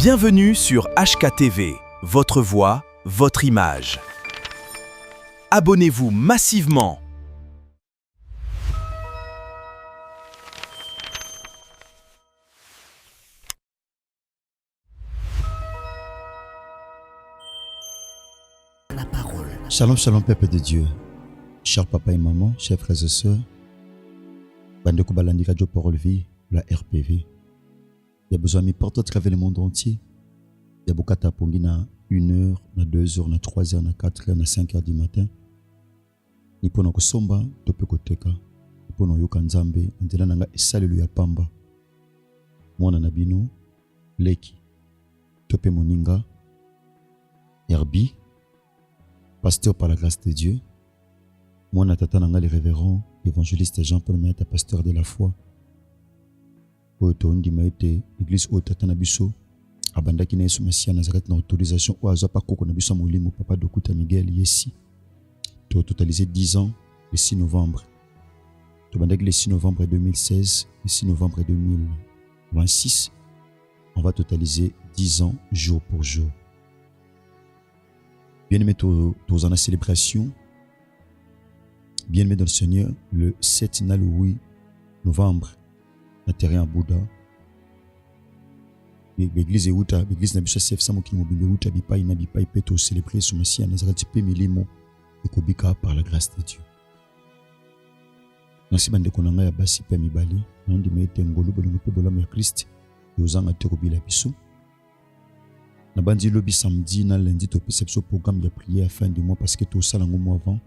Bienvenue sur HKTV, votre voix, votre image. Abonnez-vous massivement. La parole. Shalom, shalom, peuple de Dieu. Chers papa et maman, chers frères et sœurs, Bandeko Balandi Radio Parole Vie, la RPV. Il y a besoin de porter à travers le monde entier. Il y a beaucoup de pongi na 1h, na 2h, na 3h, na 4h, na 5h du matin. Ni pono ko somba, tope ko teka. Ni pono yoka nzambe, ndela nanga esalelu ya pamba. Mwana na bino, leki. Tope moninga, Herbi, pasteur par la grâce de Dieu. Mwana tata nanga le révérend, évangéliste Jean-Paul Maïta, pasteur de la foi. Oto ndi maite église o tata na biso abandaki na Yesu Masia Nazareth na autorisation o azwa pa koko na biso molimo papa Dokuta Miguel Yesi. To totalisé 10 ans le 6 novembre. To bandaki le 6 novembre 2016, le 6 novembre 2026. On va totaliser 10 ans jour pour jour. Bien-aimé tous en la célébration. Bien-aimé dans le Seigneur, le 7 na le 8 novembre. Na terrain à Bouddha. L'église est outa, l'église n'a pas chef samo qui mobile outa bipai na bipai peto célébrer son Messie Nazareth pe milimo et kobika par la grâce de Dieu. Merci bande konanga ya basi pe mibali, on dit mete ngolo bolingo pe bola ya Christ, yozanga te kobila biso. Na bandi lobi samedi na lundi to perception programme de prière à fin du mois parce que tout ça lango mois avant.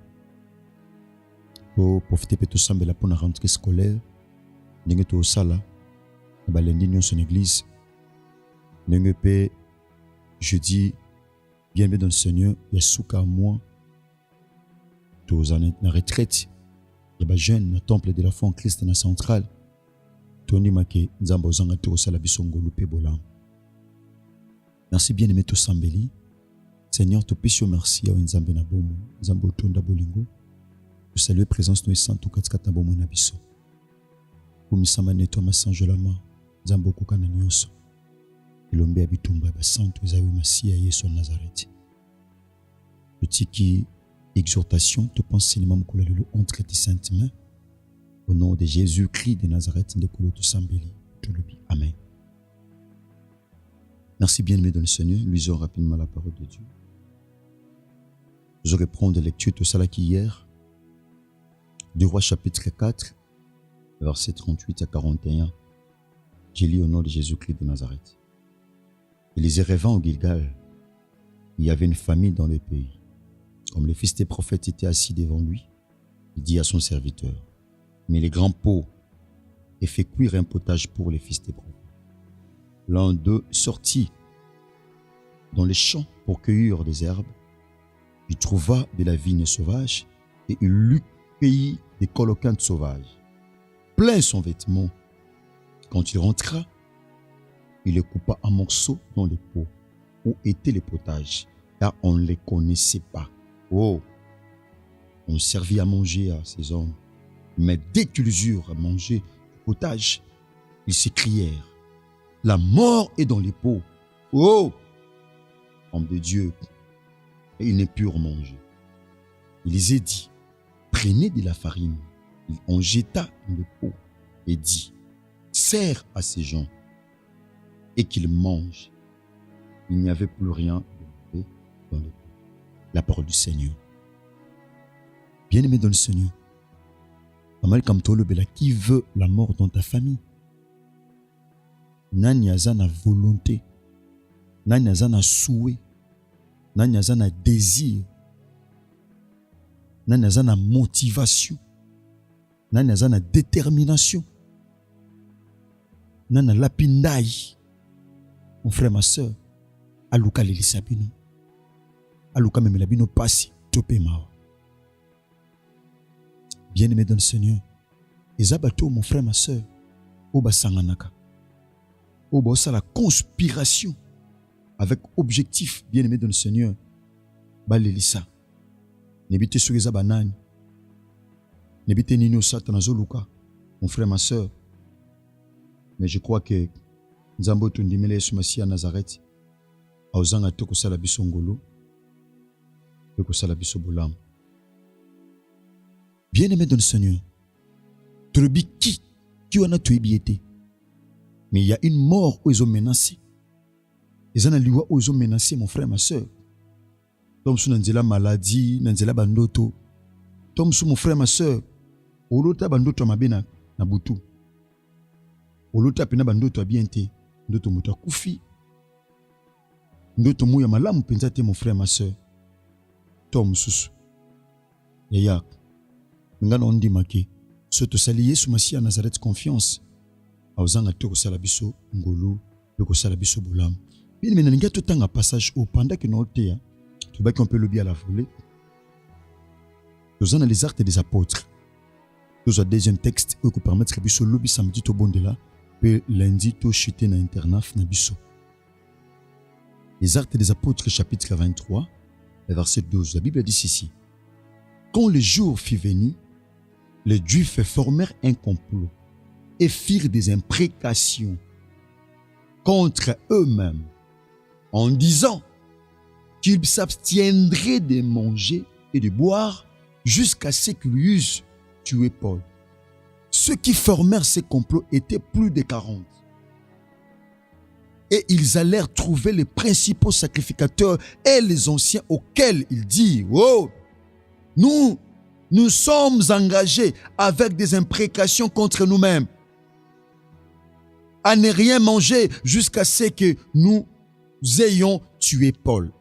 Pour profiter pe to sambela pour la rentrée scolaire. Ndenge to sala na balendi nyon son église ndenge pe jeudi bien dans le Seigneur ya suka moi to na retraite ya ba jeune na temple de la foi en Christ na centrale toni make nzambo ozanga to sala bisongolo pe bolam. Merci bien aimé to sambeli Seigneur to pesio merci ya nzambe na bomo nzambo tonda bolingo to saluer présence no saint to katikata bomo na biso. Kumisama neto masanjolama nzambo kokana nyonso ilombe abitumba ba santo ezayo Masia Yesu wa Nazareth. Petite exhortation te pense cinéma mukula lelo entre tes saintes mains au nom de Jésus-Christ de Nazareth ndekolo to sambeli to lobi amen. Merci bien-aimé dans le Seigneur, lisons rapidement la parole de Dieu. Je reprends de lecture tout ça là qu'hier. 2 Rois chapitre 4 versets 38 à 41, j'ai lu au nom de Jésus-Christ de Nazareth. Élisée revint au Gilgal. Il y avait une famine dans le pays. Comme le fils des prophètes était assis devant lui, il dit à son serviteur, mets les grands pots et fais cuire un potage pour les fils des prophètes. L'un d'eux sortit dans les champs pour cueillir des herbes. Il trouva de la vigne sauvage et il eut cueilli des coloquintes sauvages. Plein son vêtement. Quand il rentra, il les coupa en morceaux dans les pots où étaient les potages, car on ne les connaissait pas. Oh, on servit à manger à ces hommes. Mais dès qu'ils eurent à manger le potage, ils s'écrièrent, la mort est dans les pots. Oh, homme de Dieu, et ils ne purent manger. Il les a dit, prenez de la farine. On jeta dans le pot et dit, sers à ces gens et qu'ils mangent. Il n'y avait plus rien de mauvais dans le pot. La parole du Seigneur. Bien-aimé dans le Seigneur, Mamal Kamtolo Bela, qui veut la mort dans ta famille? Nani azana volonté, nani azana souhait, nani azana désir, nani azana motivation. Nana zana détermination. Nana lapindai. Mon frère, ma soeur. Aluka lelisabino. Aluka memelabino pasi. Tope mao. Bien-aimé dans le Seigneur. Ezabato, mon frère, ma soeur. Oba sanganaka. Oba osa la conspiration. Avec objectif, bien-aimé dans le Seigneur. Balelisa. Nebite sur ezabanani. Nebite nino satana zoluka, mon frère, ma soeur. Mais je crois que Nzambo tundimele Yesu Masiya Nazareth. Aozanga te kosala biso ngolu. Pe kosala biso bolamu. Bien-aimé dans le Seigneur. Tolobi qui wana toyebi ete. Mais il y a une mort où ils ont menacé. Ils ont menacé mon frère, ma soeur. Tom sou nanzela maladie, nanzela bandoto. Tom sou mon frère, ma soeur. Olota bandoto mabena na butu. Olota pena bandoto abiente. Ndoto muta kufi. Ndoto muya malamu penzate mon frère, ma soeur. Tom susu. Yaya. Ngana ondi make. Soto sali Yesu Masiya Nazareth confiance. Aozanga te kosala biso ngolu, pe kosala biso bolamu. Bien mais nalinga totanga passage au pendant que nous te tu vas qu'on peut le bien à la volée. Nous avons les actes des apôtres. Nous avons deuxième texte qui permet de biso lobby samedi to bon de là, pe lundi to chuter na internat na biso. Les actes des apôtres chapitre 23 verset 12. La Bible dit ceci. Quand le jour fut venu, les Juifs formèrent un complot et firent des imprécations contre eux-mêmes en disant qu'ils s'abstiendraient de manger et de boire jusqu'à ce qu'ils eussent tué Paul. Ceux qui formèrent ces complots étaient plus de 40. Et ils allèrent trouver les principaux sacrificateurs et les anciens auxquels ils dirent, oh, nous sommes engagés avec des imprécations contre nous-mêmes à ne rien manger jusqu'à ce que nous ayons tué Paul.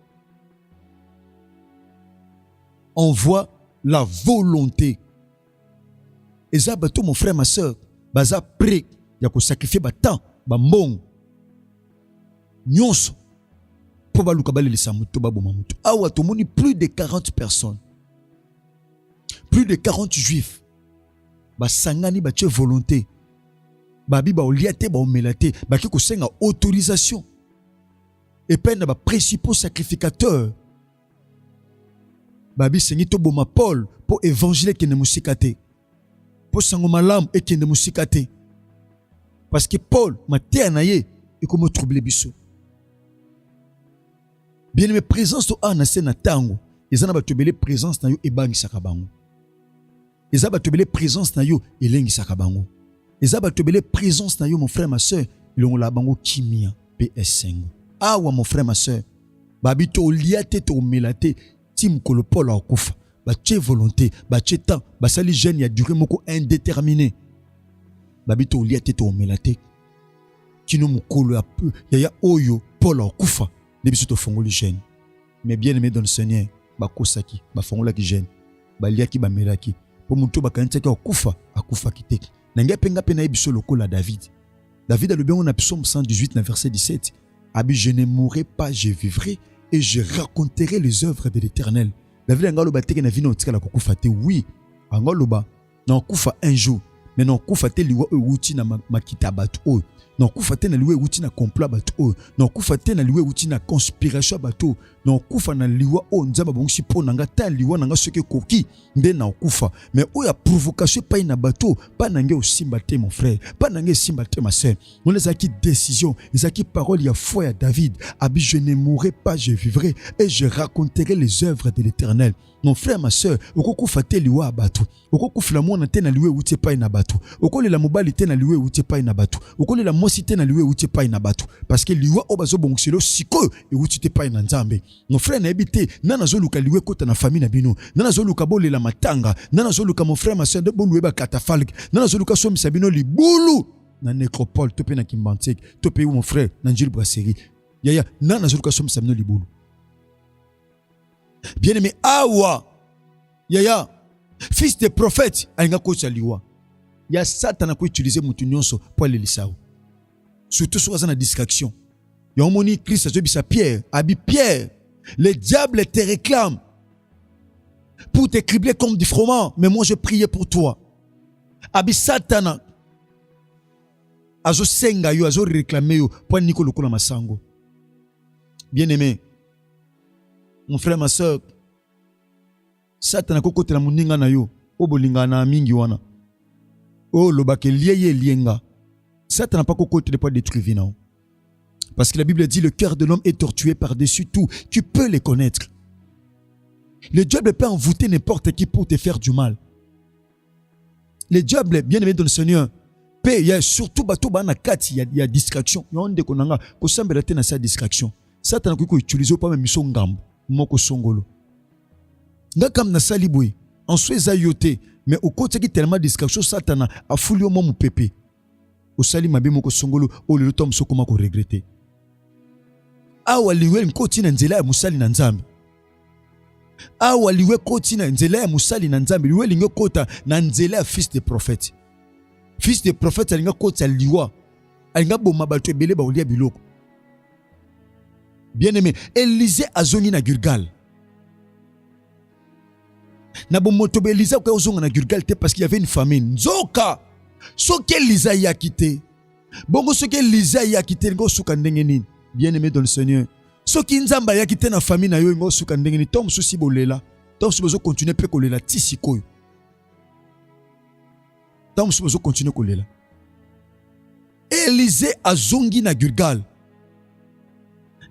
On voit la volonté. Et ça, mon frère, ma soeur, baza prêt, il y a sacrifier temps, mbong, nyonso, pour balukabale les samuto babomamuto. Awa tomoni plus de 40 personnes, plus de 40 juifs, sangani bache volonté. Babi ba oliate ba omelate ba ki ko senga autorisation et peine ba principaux sacrificateurs babi sengi to boma Paul pour évangile qui ne musikate pour sango malam et qui ne musikate parce que Paul maté naye et comme troubler biso bien aimé présence to ana sena tango ezana ba tobele présence na yo ebangi sakabango ezaba tobele présence na yo elengi sakabango. Les abatobele présence na yo mon frère ma soeur ilongo la bango kimia PS5 awa mon frère ma soeur babito liate to melate tim kolo Paul akufa ba tche volonté ba tche temps ba sali jeune ya durée moko indéterminé babito liate to melate kino mukolo ya peu ya oyo Paul akufa debiso to fongoli jeune mais bien aimé dans le Seigneur ba kosaki ba fongola ki jeune ba liaki ba melaki po muto ba kantsaki akufa kiteki. Nanga penga pena ebiso lokola David. David a le bien on a psaume 118 verset 17. Abi je ne mourrai pas, je vivrai et je raconterai les œuvres de l'Éternel. David angalo ba teke na vino tika la kokufa te oui. Angalo ba na kufa un jour. Mais non kufa te liwa euti na makita batu o. Non kufa te na liwa euti na complot batu o. Non kufa te na liwa euti na conspiration batu. Non kufa na liwa o nzaba bongsi po nanga ta liwa nanga soke koki nde na kufa. Mais o ya provocation pa ina batu pa nange osimba te mon frère, pa nange simba te ma sœur. On les acquis décision, les acquis parole ya foi à David. Abi je ne mourrai pas, je vivrai et je raconterai les œuvres de l'Éternel. Mon frère, ma soeur, oko fate liwa abatu. Oko kufla mwana te na liwe uti pa ina batu. Oko le la mobali te na liwe uti pa ina batu. Oko le la mosi te na liwe uti pa ina batu. Parce que liwa obazo bongiselo siko e uti te pa ina nzambe. Mon frère na ebite nana zo luka liwe kota na famille na bino. Nana zo luka bole la matanga. Nana zo luka mon frère, ma soeur de bolu ba katafalk. Nana zo luka somi sabino libulu. Na nécropole tope na kimbantek. Tope mon frère na njil brasserie. Yaya nana zo luka somi sabino libulu. Bien-aimé, awa, yaya, fils de prophète, alinga kocha liwa. Ya Satan a utiliser mutu nyonso pour aller lisao. Surtout sur la distraction. Ya omoni Christ a dit Pierre, abi Pierre, le diable te réclame pour te cribler comme du froment, mais moi je priais pour toi. Abi Satan azo senga yo, azo réclamer yo pour nikolo kola masango. Bien-aimé, mon frère, ma soeur, Satan a kokote la muninga na yo, obolinga na mingi wana. Oh, lobake liye lienga. Satan n'a pas kokote de pas détruire vina. Parce que la Bible dit, le cœur de l'homme est tortué par-dessus tout. Tu peux les connaître. Le diable peut envoûter n'importe qui pour te faire du mal. Le diable, bien aimé dans le Seigneur, il y a surtout il y a distraction. Il y a un déconanga. Ko sambela te na sa distraction. Satan ko utiliser pas même son ngambo. Moko songolo. Nga kam na sali boy. En soit yote. Mais au côté qui tellement distraction, Satan a foulé au mon pépé. Au sali mabe moko songolo. O le tom so comment ko regretter. Awa liwe nkoti na nzela ya musali na nzambe. Awa liwe koti na nzela ya musali na nzambe. Liwe lingo kota na nzela ya fils de prophète. Fils de prophète alinga kota liwa. Alinga boma bato ebele ba olia biloko. Bien aimé, Élisée azongi na Gilgal. Na bomoto be Élisée ko ozonga na Gilgal te parce qu'il y avait une famine. Nzoka. Soki Élisée ya quitté. Bongo soki Élisée ya quitté ngo suka ndenge nini. Bien aimé dans le Seigneur. Soki nzamba ya quitté na famille na yo ngo suka ndenge nini. Tom susi bolela. Tom susi bozo continuer pe kolela tisikoyo. Tom susi bozo continuer kolela. Élisée azongi na Gilgal.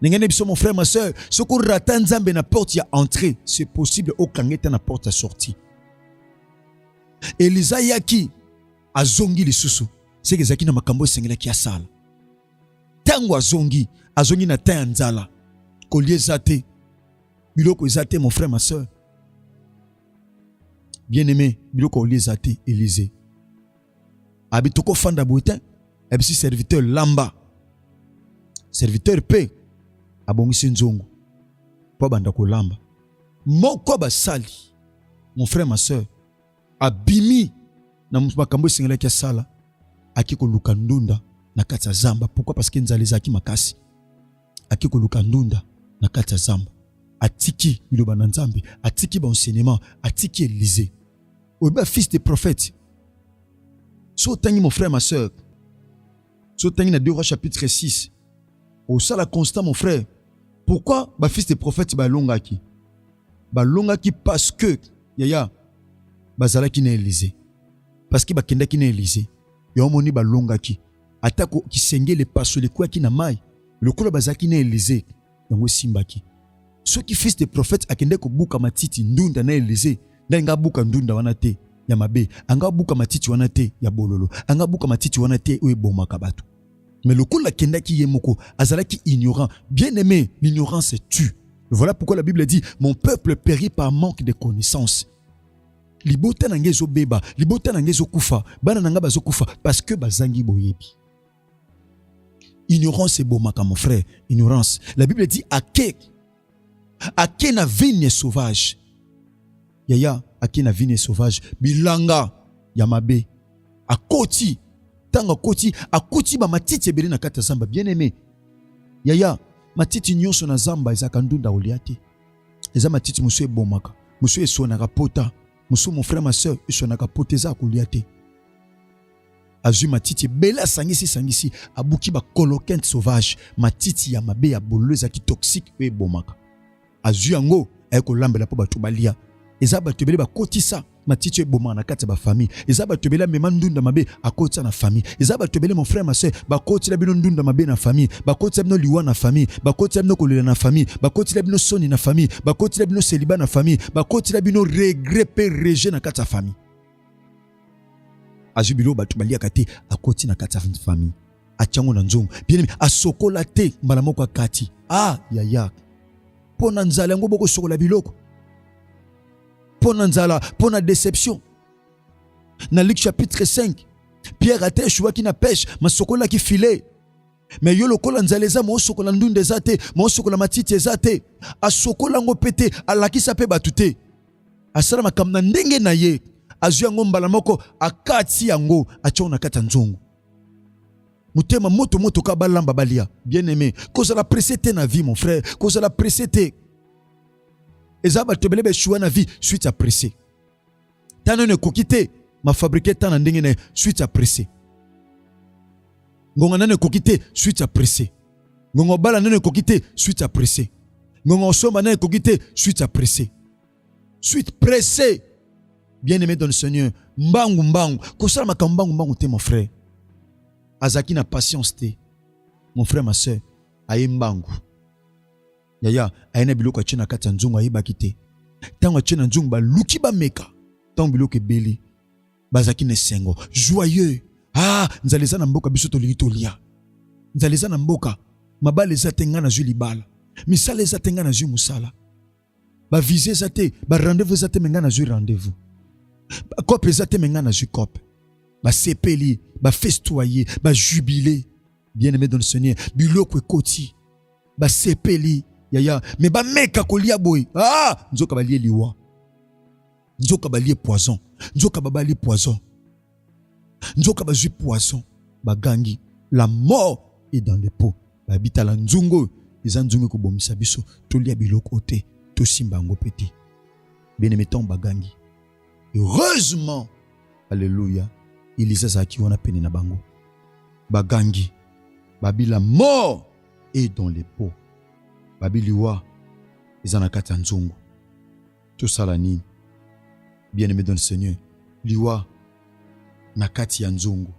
N'engane biso mon frère ma soeur, ce qu'on rata nzambe na porte ya entrée, c'est possible au kangeta na porte à sortie. Élisée yaki azongi lisusu, c'est que zaki na makambo sengela ki asala. Tango azongi na ta nzala. Kolie zate. Biloko zate mon frère ma soeur. Bien-aimé, biloko kolie zate Élisée. Abitoko fanda boutin, abisi serviteur lamba. Serviteur paix. Abongisi nzongo po banda kolamba moko basali mon frère ma soeur abimi na makambo singela kia sala akiko luka ndunda na kati zamba. Pourquoi? Parce que nzali zaki makasi akiko luka ndunda na kati zamba atiki biloba na nzambe atiki ba enseignement atiki Élisée oba fils de prophète. So tangi mon frère ma soeur, so tangi na 2 Rois chapitre 6 au sala constant mon frère. Pourquoi ba fils de prophète ba longaki parce que yaya bazala ki na Élisée, parce que ba kenda ki na Élisée yo moni ba longaki atako ki sengele paso le kwa ki na mai le kola bazaki na Élisée yango simbaki. Ceux qui fils de prophète akende ko buka matiti ndunda na Élisée nga buka ndunda wana te ya mabe, anga buka matiti wana te ya bololo, anga buka matiti wana te o ebomaka bato. Mais le coup la kenda qui est moko azala qui ignorant. Bien aimé, l'ignorance tue. Voilà pourquoi la Bible dit mon peuple périt par manque de connaissance. Libota nangezo beba, libota nangezo kufa, bana nanga bazo kufa parce que bazangi boyebi. Ignorance est bomaka mon frère, ignorance. La Bible dit ake na vigne sauvage. Yaya ake na vigne sauvage, bilanga yamabe akoti tanga koti akoti ba matiti ebele na kata zamba. Bien aimé yaya matiti nyonso na zamba ezaka ndunda oliate eza matiti musu ebomaka musu esonaka pota musu mon frère ma soeur esonaka pota eza koliate azui matiti ebele sangisi abuki ba coloquinte sauvage matiti ya mabe ya bololo ezaki toxique pe ebomaka azui yango ayekolambela po bato balia eza bato ebele bakotisa matiti eboma na kati ba famille eza bato ebele mema ndunda mabe akotisa na famille eza bato ebele mon frère ma soeur bakotila bino ndunda mabe na famille bakotila bino liwa na famille bakotila bino kolela na famille bakotila bino soni na famille bakotila bino célibat na famille bakotila bino regret pe rejet na kati ya famille azubilo bato balia kati akoti na kati ya famille achango na nzongo bien aimé asokola te mbala moko akati yaya pona nzala ngo boko sokola biloko pona nzala, pona déception. Dans Luc chapitre 5, Pierre a été choua qui na pêche, ma sokola qui filet. Mais yo lokola nzaleza mo sokola ndunde zate, mo sokola matiti zate. A sokola ngo pete, ala ki sape batute. Asala makamna ndenge na ye. Azu yango mbala moko akati yango achona kata nzongo. Mutema moto ka balamba balia. Bien aimé, cause la pressé te na vie mon frère, cause la pressé te. Ezaba tebelebe choua na vie suite à pressé. Tano ne kokite ma fabriqué tan ndenge na suite à pressé. Ngonga ne kokite suite à pressé. Ngonga bala ne kokite suite à pressé. Ngonga somba ne kokite suite à pressé. Suite pressé. Bien-aimé dans le Seigneur, mbangu kosala makambangu te mon frère. Azaki na patience te. Mon frère ma soeur, ayembangu. Yaya ayena biloko achena kati ya nzungu ayebaki te. Tango achena nzungu ba luki ba meka. Tango biloko ebeli bazaki ne sengo joyeux. Nzaleza na mboka biso tolingi tolia. Nzaleza na mboka mabale eza te nga na zwi libala. Misala eza te nga na zwi musala. Ba viser eza te, ba rendez-vous eza te nga na zwi rendez-vous. Ba kope eza te nga na zwi kope. Ba sepeli, ba festoyer, ba jubiler. Bien-aimé dans le Seigneur, biloko ekoti. Ba sepeli, yaya, mais ba meka kolia boy. Nzoka ba lié liwa. Nzoka ba lié poison. Nzoka ba lié poison. Nzoka ba zui poison. Ba gangi. La mort est dans les pots. Ba bita la nzungo. Eza nzungo ko bomisa biso. Tolia biloko te. To simbango pete. Bien-aimé ton ba gangi. Heureusement, alléluia, Élisa zaki wana pene na bango. Bagangi, babi la mort est dans les pots. Babi liwa, izana kati ya nzungu. Tout ça la nini. Bien-aimé dans le Seigneur, liwa na kati ya nzungu.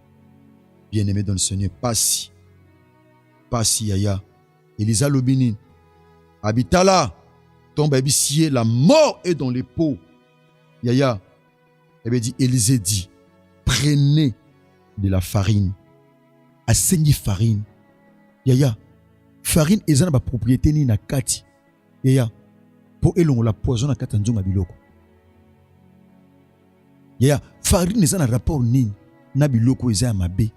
Bien-aimé dans le Seigneur, pasi yaya. Élisa lobini, habitala, ton babi siye, la mort est dans les pots. Yaya, Élisée dit, prenez de la farine. Asengi farine. Yaya, farine ezana ba propriété ni na kati. Yaya, po elongo la poison na kati nzonga biloko. Yaya, farine ezana rapport ni na biloko ezana mabe.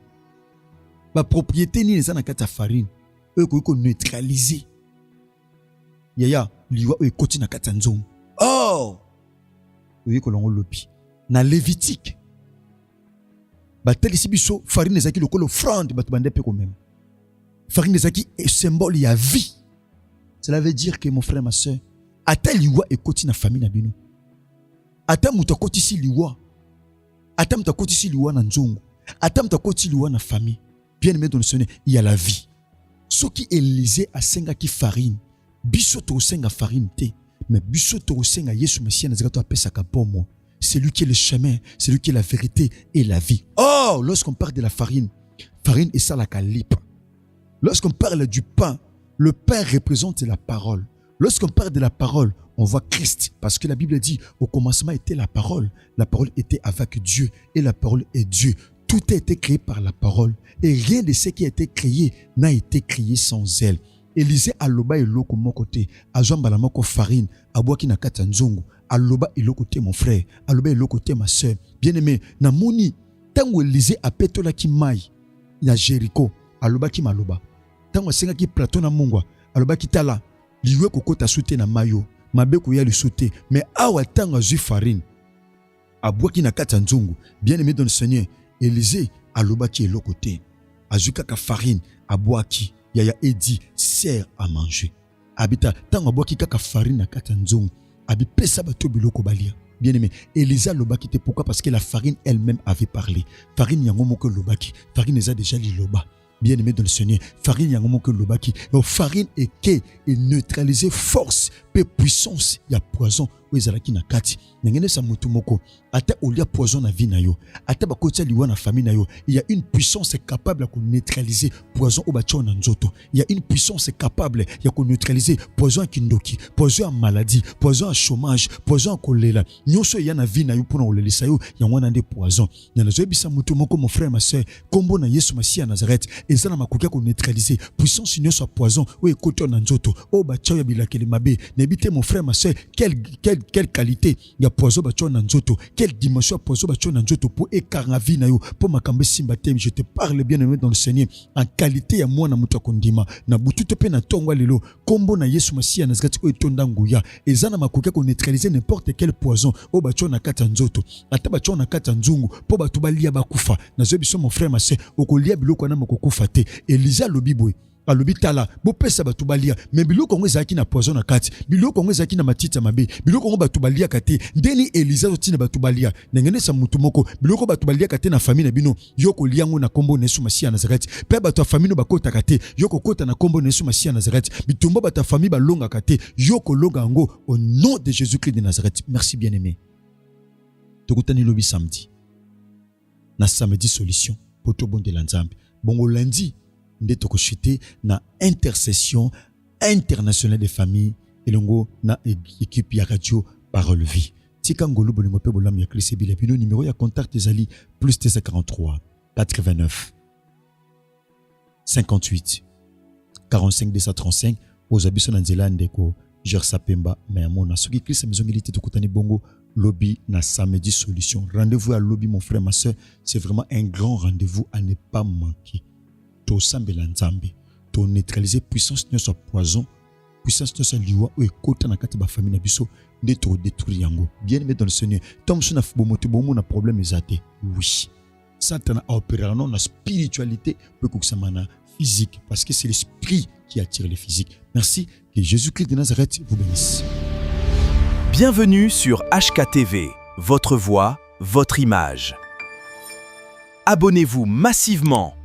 Ba propriété ni ezana kati farine. Ko neutraliser. Yaya, liwa ekoti na kati nzonga. Oh! Oye kolongo lopi. Na Lévitique. Bateli biso farine ezaki lokolo offrande batu bande pe ko même. Farine ezaki symbole ya vie. Cela veut dire que mon frère ma soeur, ata liwa ekoti na famille na bino. Ata muta koti si liwa. Ata muta koti si liwa na nzongo. Ata muta koti liwa na famille. Bien aimé dans le Seigneur, il y a la vie. Ce qui Élisée a senga ki farine. Biso to senga farine te. Mais biso to senga Yesu Messia na zakato apesaka pomo. C'est lui qui est le chemin, c'est lui qui est la vérité et la vie. Oh, lorsqu'on parle de la farine est ça la calibre. Lorsqu'on parle du pain, le pain représente la parole. Lorsqu'on parle de la parole, on voit Christ. Parce que la Bible dit, au commencement était la parole était avec Dieu et la parole est Dieu. Tout a été créé par la parole et rien de ce qui a été créé n'a été créé sans elle. Élisée aloba eloko mokote, azwamba la moko farine, abwaki na kata nzungu, aloba eloko te mon frère, aloba eloko te ma soeur. Bien-aimé, na moni, tango Élisée apetola ki mai na Jéricho, aloba ki maloba. Tango senga ki plateau na mungwa, aloba ki tala, liwe kokota soute na mayo, mabe koya li soute, mais awa tango azwi farine, abwaki na kata nzungu. Bien-aimé dans le Seigneur, Élisée aloba ki eloko te, azwi kaka farine, abwaki. Yaya edi sert à manger. Habita tango boki kaka farine na kata nzongo. Abi pesa bato biloko balia. Bien aimé, Élisa lobaki te pourquoi? Parce que la farine elle-même avait parlé. Farine yango moko lobaki. Farine eza déjà li loba. Bien aimé dans le Seigneur, farine yango moko lobaki. Farine et neutraliser force pe puissance ya poison o ezalaki na kati. Ngene sa mutu moko ata olia poison na vie na yo. Ata bakoti liwa na famille na yo. Il y a une puissance capable de neutraliser poison o bacho na nzoto. Il y a une puissance capable de neutraliser poison kindoki, poison à maladie, poison à chômage, poison à choléra. Nyonso ya na vie na yo pona olelisa yo yango na nde poison. Na zo bisa mutu moko mon frère ma soeur, kombo na Yesu Masia Nazareth, ezana makoki ko neutraliser puissance nyonso poison o ekoti na nzoto. O bacho ya bilakeli mabe. Nebite mon frère ma soeur, quelle qualité ya poison bacho na nzoto, quelle dimension poison bacho na nzoto pour écarna vie na yo, pour makambe simba tem. Je te parle bien aimé dans le Seigneur en qualité ya mwana mutu kondima na butu te pe na tongwa lelo kombo na Yesu Masia Nazareth o etonda nguya ezana makoki ko neutraliser n'importe quel poison o bacho na kata nzoto ata bacho na kata nzungu po batu balia bakufa na zo biso mon frère ma soeur okolia biloko na makokufa te. Elisa lobibwe alobi tala bopesa bato balia mais biloko ngo ezaki na poison na kati, biloko ngo ezaki na matita mabe, biloko ngo bato balia kate ndeni Elisa otina bato balia ngene sa mutu moko biloko bato balia kate na famille na bino yoko liango na kombo na Yesu Masia Nazareth pe bato ya famille no bakota kate yoko kota na kombo na Yesu Masia Nazareth bitumba bato ya famille balonga kate yoko longa ngo au nom de Jésus-Christ de Nazareth. Merci bien-aimé. Tokutani lobi samedi na samedi solution poto bon de la nzambe bongo lundi nde tokochite na intercession internationale des familles elongo na équipe ya radio Parole Vie. Tika ngolo bolingo pe bolam ya Christ ebile bino numéro ya contact ezali plus 243 89 58 45 235 aux abiso na nzela ndeko Gersa Pemba Mayamona soki Christ mezongeli te tokutani bongo lobby na samedi solution. Rendez-vous à lobby mon frère ma soeur, c'est vraiment un grand rendez-vous à ne pas manquer. To sambela nzambe, to neutraliser puissance nyonso poison, puissance nyonso liwa o ekota na kati ba famille na biso nde to détruire yango. Bien-aimé dans le Seigneur, tom suna fubomoto bomo na problème ezate. Oui. Satan a opéré non la spiritualité peut kusamana physique parce que c'est l'esprit qui attire le physique. Merci, que Jésus-Christ de Nazareth vous bénisse. Bienvenue sur HKTV, votre voix, votre image. Abonnez-vous massivement